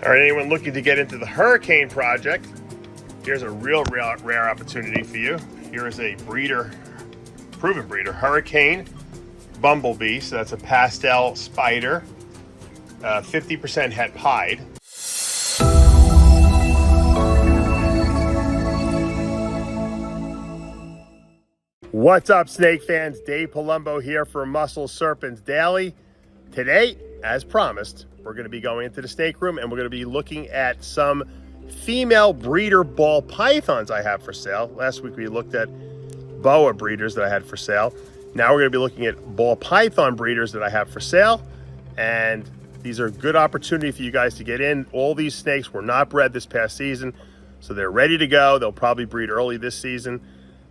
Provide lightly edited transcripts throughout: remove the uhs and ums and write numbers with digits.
All right, anyone looking to get into the hurricane project, here's a real rare opportunity for you. Here is a breeder, proven breeder, hurricane bumblebee. So that's a pastel spider, 50% het pied. What's up, snake fans? Dave Palumbo here for Muscle Serpents Daily. Today, as promised, we're going to be going into the snake room and we're going to be looking at some female breeder ball pythons I have for sale. Last week we looked at boa breeders that I had for sale. Now we're going to be looking at ball python breeders that I have for sale. And these are a good opportunity for you guys to get in. All these snakes were not bred this past season, so they're ready to go. They'll probably breed early this season.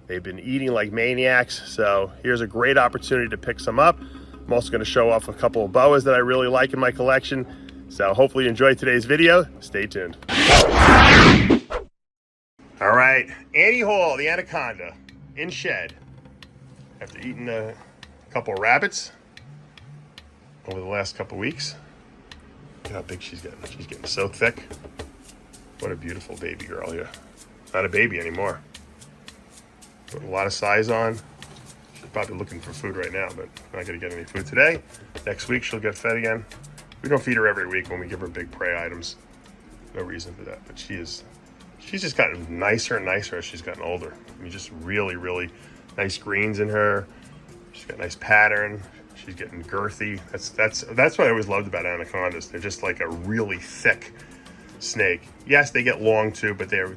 They've been eating like maniacs, so here's a great opportunity to pick some up. I'm also going to show off a couple of boas that I really like in my collection. So hopefully you enjoyed today's video. Stay tuned. All right, Annie Hall, the Anaconda, in shed. After eating a couple of rabbits over the last couple of weeks. Look how big she's getting. She's getting so thick. What a beautiful baby girl here. Not a baby anymore. Put a lot of size on. She's probably looking for food right now, but not going to get any food today. Next week she'll get fed again. We don't feed her every week when we give her big prey items. No reason for that, but she's just gotten nicer and nicer as she's gotten older. I mean, just really nice greens in her. She's got a nice pattern. She's getting girthy. That's what I always loved about anacondas. They're just like a really thick snake. Yes, they get long too, but they're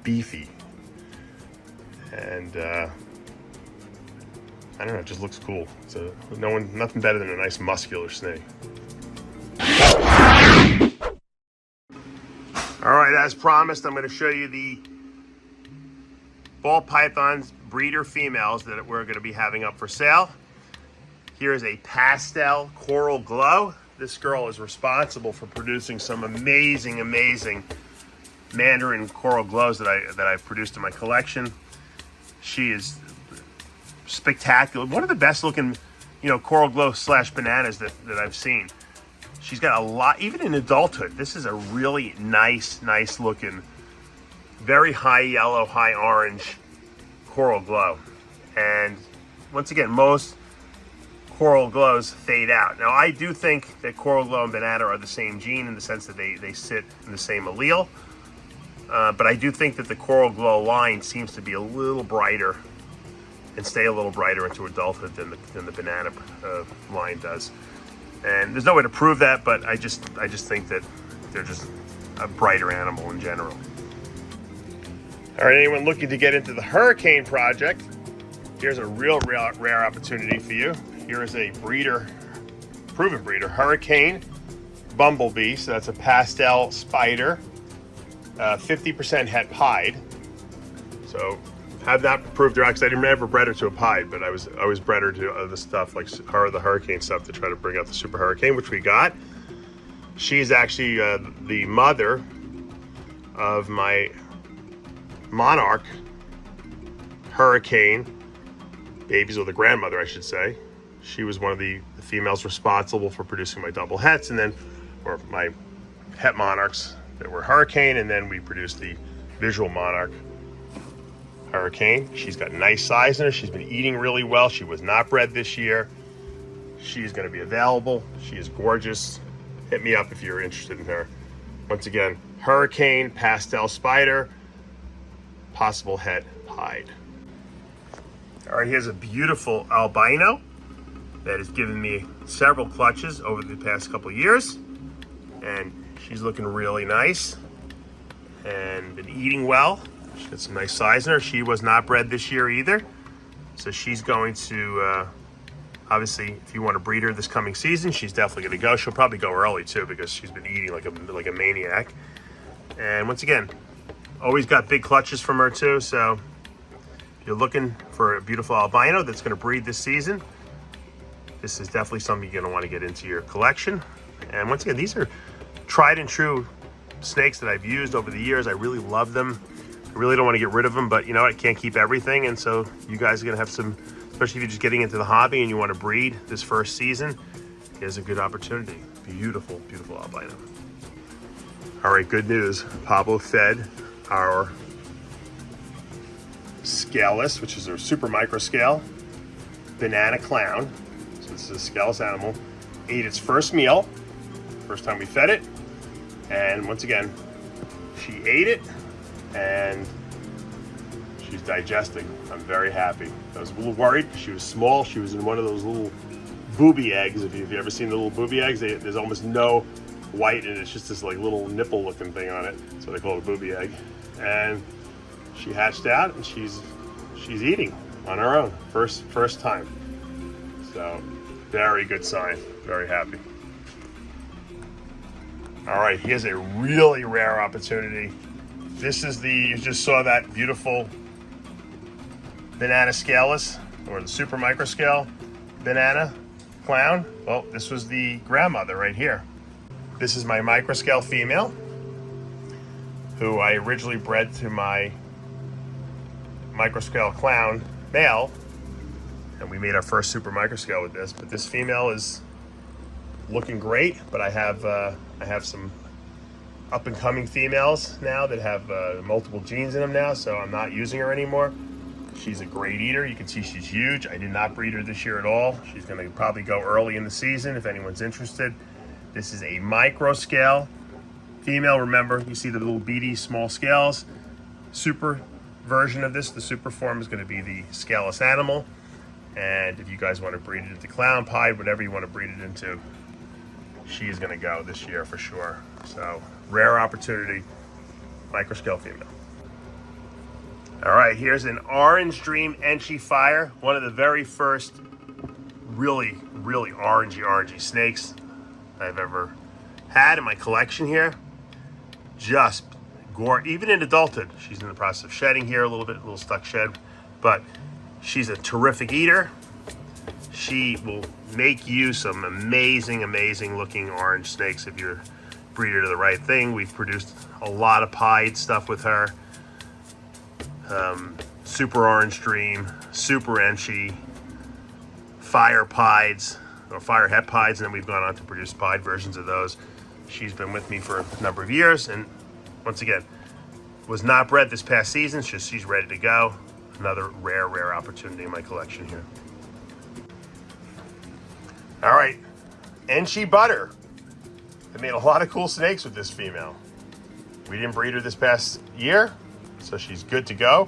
beefy. And I don't know, it just looks cool. So nothing better than a nice muscular snake. All right, as promised, I'm going to show you the ball pythons breeder females that we're going to be having up for sale. Here is a pastel coral glow. This girl is responsible for producing some amazing mandarin coral glows that I've produced in my collection. She is spectacular. One of the best looking, coral glow / bananas that I've seen. She's got a lot, even in adulthood. This is a really nice looking, very high yellow, high orange coral glow. And once again, most coral glows fade out. Now, I do think that coral glow and banana are the same gene in the sense that they sit in the same allele. But I do think that the coral glow line seems to be a little brighter and stay a little brighter into adulthood than the banana line does. And there's no way to prove that, but I just think that they're just a brighter animal in general. All right, anyone looking to get into the hurricane project, here's a real rare opportunity for you. Here is a breeder, proven breeder, hurricane bumblebee. So that's a pastel spider. 50% het pied. So have not proved her out because I didn't ever bred her to a pied, but I always bred her to other stuff like the hurricane stuff to try to bring out the super hurricane, which we got. She's actually the mother of my monarch hurricane babies, or the grandmother, I should say. She was one of the females responsible for producing my double hets, or my het monarchs that were hurricane, and then we produced the visual monarch hurricane. She's got nice size in her. She's been eating really well. She was not bred this year. She's going to be available. She is gorgeous. Hit me up if you're interested in her. Once again, hurricane, pastel spider, possible het pied. All right, here's a beautiful albino that has given me several clutches over the past couple of years, and she's looking really nice and been eating well. She's got some nice size in her. She was not bred this year either. So she's going to, obviously, if you want to breed her this coming season, she's definitely going to go. She'll probably go early too because she's been eating like a maniac. And once again, always got big clutches from her too. So if you're looking for a beautiful albino that's going to breed this season, this is definitely something you're going to want to get into your collection. And once again, these are tried and true snakes that I've used over the years. I really love them. I really don't want to get rid of them, but I can't keep everything. And so you guys are going to have some, especially if you're just getting into the hobby and you want to breed this first season, here's a good opportunity. Beautiful albino. All right, good news. Pablo fed our scaleless, which is our super micro scale, banana clown. So this is a scaleless animal. Ate its first meal, first time we fed it. And once again, she ate it and she's digesting. I'm very happy. I was a little worried. She was small. She was in one of those little booby eggs. If you've ever seen the little booby eggs, there's almost no white and it's just this like little nipple looking thing on it. So they call it a booby egg. And she hatched out and she's eating on her own. First time. So very good sign. Very happy. All right, here's a really rare opportunity. This is you just saw that beautiful banana scaleless, or the super micro scale banana clown. Well, this was the grandmother right here. This is my micro scale female, who I originally bred to my micro scale clown male, and we made our first super micro scale with this. But this female is looking great, but I have some up and coming females now that have multiple genes in them now, so I'm not using her anymore. She's a great eater. You can see she's huge. I did not breed her this year at all. She's going to probably go early in the season if anyone's interested. This is a micro scale female. Remember, you see the little beady small scales. Super version of this, the super form, is going to be the scaleless animal. And if you guys want to breed it into clown, pied, whatever you want to breed it into, she is going to go this year for sure. So rare opportunity, micro scale female. All right, here's an Orange Dream Enchi Fire, one of the very first really orangey snakes I've ever had in my collection here. Just gorgeous. Even in adulthood, she's in the process of shedding here a little stuck shed, but she's a terrific eater. She will make you some amazing looking orange snakes if you breed her to the right thing. We've produced a lot of pied stuff with her. Super Orange Dream, Super Enchi, Fire Pieds, or Fire Het Pieds, and then we've gone on to produce pied versions of those. She's been with me for a number of years, and once again, was not bred this past season, she's ready to go. Another rare opportunity in my collection here. All right, Enchi Butter. I made a lot of cool snakes with this female. We didn't breed her this past year, so she's good to go.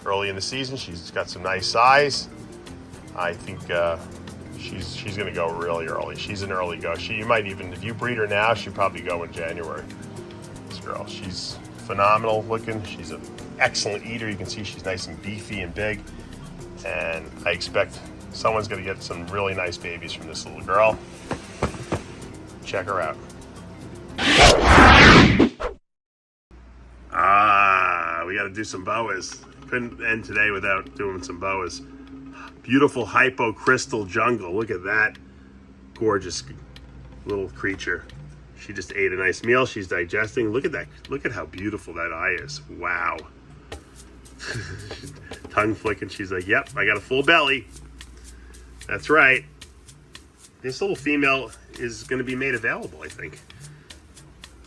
Early in the season, she's got some nice size. I think she's going to go really early. She's an early go. You might even, if you breed her now, she'll probably go in January. This girl, she's phenomenal looking. She's an excellent eater. You can see she's nice and beefy and big. And I expect someone's going to get some really nice babies from this little girl. Check her out. We got to do some boas. Couldn't end today without doing some boas. Beautiful hypo crystal jungle. Look at that gorgeous little creature. She just ate a nice meal. She's digesting. Look at that. Look at how beautiful that eye is. Wow. Tongue flicking. She's like, yep, I got a full belly. That's right. This little female is going to be made available, I think.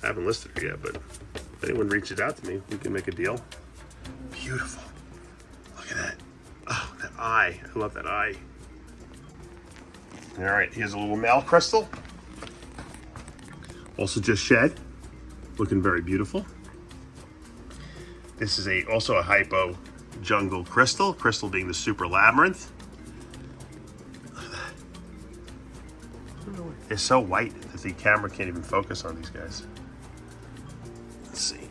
I haven't listed her yet, but if anyone reaches out to me, we can make a deal. Beautiful. Look at that. Oh, that eye. I love that eye. All right, here's a little male crystal. Also just shed. Looking very beautiful. This is also a hypo jungle crystal. Crystal being the super labyrinth. Look at that. They're so white that the camera can't even focus on these guys. Let's see.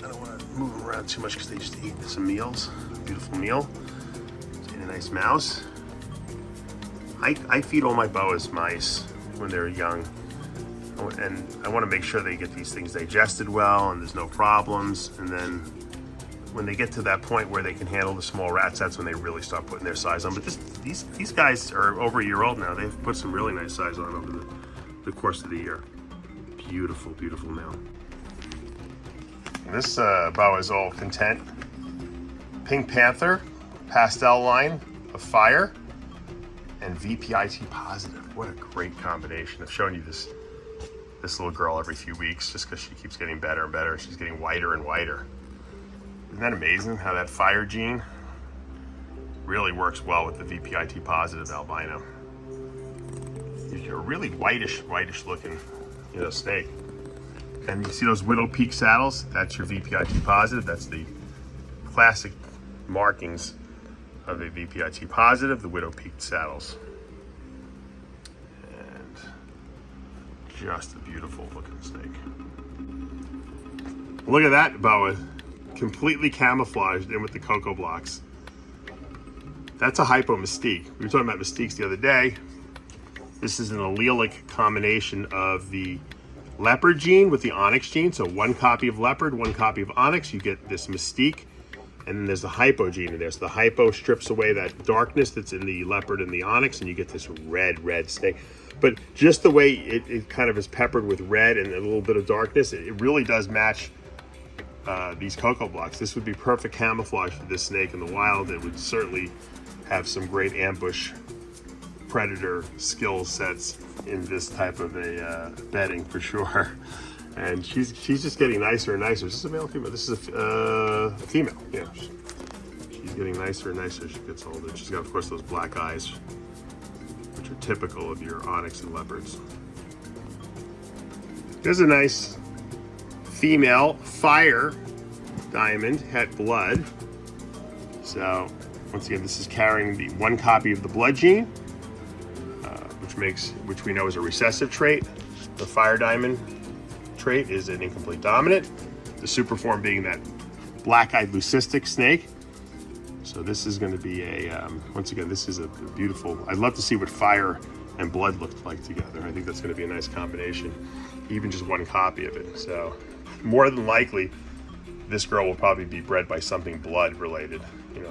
I don't want to move them around too much because they just ate some meals. Beautiful meal. Just ate a nice mouse. I feed all my boas mice when they're young. And I want to make sure they get these things digested well and there's no problems. And then when they get to that point where they can handle the small rats, that's when they really start putting their size on. But these guys are over a year old now. They've put some really nice size on over the course of the year. Beautiful, beautiful male. This boa is all content. Pink Panther, pastel line of fire, and VPIT positive. What a great combination. I've shown you this this little girl every few weeks just because she keeps getting better and better. She's getting whiter and whiter. Isn't that amazing how that fire gene really works well with the VPIT positive albino? You're a really whitish looking, snake. And you see those widow peak saddles? That's your VPIT positive. That's the classic markings of a VPIT positive, the widow peaked saddles. And just a beautiful looking snake. Look at that boa, completely camouflaged in with the cocoa blocks. That's a hypo mystique. We were talking about mystiques the other day. This is an allelic combination of the leopard gene with the onyx gene. So one copy of leopard, one copy of onyx, you get this mystique. And then there's the hypo gene in there. So the hypo strips away that darkness that's in the leopard and the onyx, and you get this red snake. But just the way it kind of is peppered with red and a little bit of darkness, it really does match these cocoa blocks. This would be perfect camouflage for this snake in the wild. It would certainly have some great ambush predator skill sets in this type of a bedding for sure. And she's just getting nicer and nicer. Is this a male or female? This is a female. Yeah, she's getting nicer and nicer as she gets older. She's got, of course, those black eyes, which are typical of your onyx and leopards. There's a nice female fire diamond, het blood. So once again, this is carrying the one copy of the blood gene, which we know is a recessive trait. The fire diamond trait is an incomplete dominant. The superform being that black-eyed leucistic snake. So this is going to be a, once again, this is a beautiful, I'd love to see what fire and blood looked like together. I think that's going to be a nice combination, even just one copy of it. So more than likely, this girl will probably be bred by something blood related,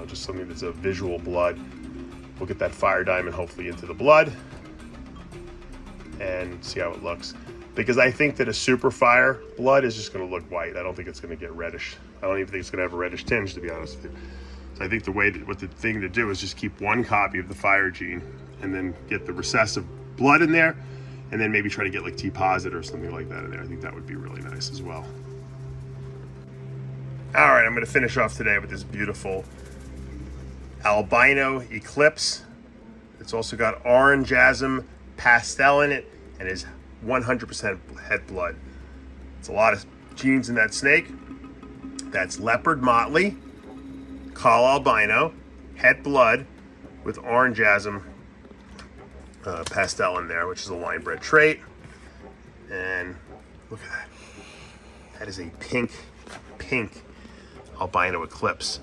just something that's a visual blood. We'll get that fire diamond hopefully into the blood and see how it looks. Because I think that a super fire blood is just going to look white. I don't think it's going to get reddish. I don't even think it's going to have a reddish tinge, to be honest with you. So I think what the thing to do is just keep one copy of the fire gene and then get the recessive blood in there, and then maybe try to get like T positive or something like that in there. I think that would be really nice as well. All right, I'm going to finish off today with this beautiful albino eclipse. It's also got orangeasm pastel in it and is 100% het blood. It's a lot of genes in that snake. That's leopard motley, call albino, het blood with orangeasm pastel in there, which is a line bred trait. And look at that. That is a pink albino eclipse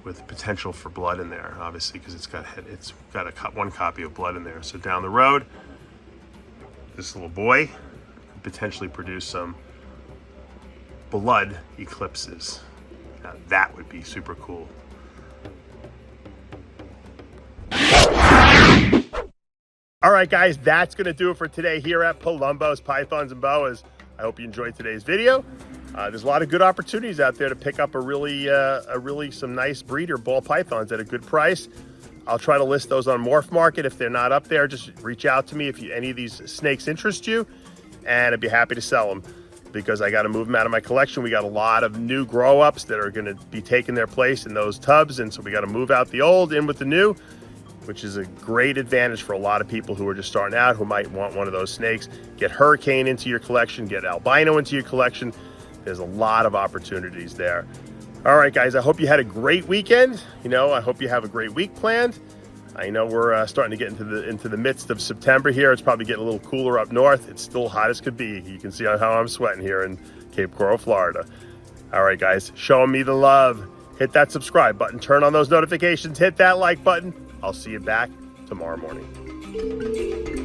with potential for blood in there, obviously, because it's got one copy of blood in there. So down the road, this little boy could potentially produce some blood eclipses. Now that would be super cool. All right, guys, that's going to do it for today here at Palumbo's Pythons and Boas. I hope you enjoyed today's video. There's a lot of good opportunities out there to pick up a really some nice breeder ball pythons at a good price. I'll try to list those on Morph Market. If they're not up there, just reach out to me if any of these snakes interest you, and I'd be happy to sell them because I got to move them out of my collection. We got a lot of new grow-ups that are going to be taking their place in those tubs, and so we got to move out the old, in with the new, which is a great advantage for a lot of people who are just starting out, who might want one of those snakes. Get hurricane into your collection, get albino into your collection. There's a lot of opportunities there. All right, guys, I hope you had a great weekend. I hope you have a great week planned. I know we're starting to get into the midst of September here. It's probably getting a little cooler up north. It's still hot as could be. You can see how I'm sweating here in Cape Coral, Florida. All right, guys, showing me the love. Hit that subscribe button, turn on those notifications, hit that like button. I'll see you back tomorrow morning.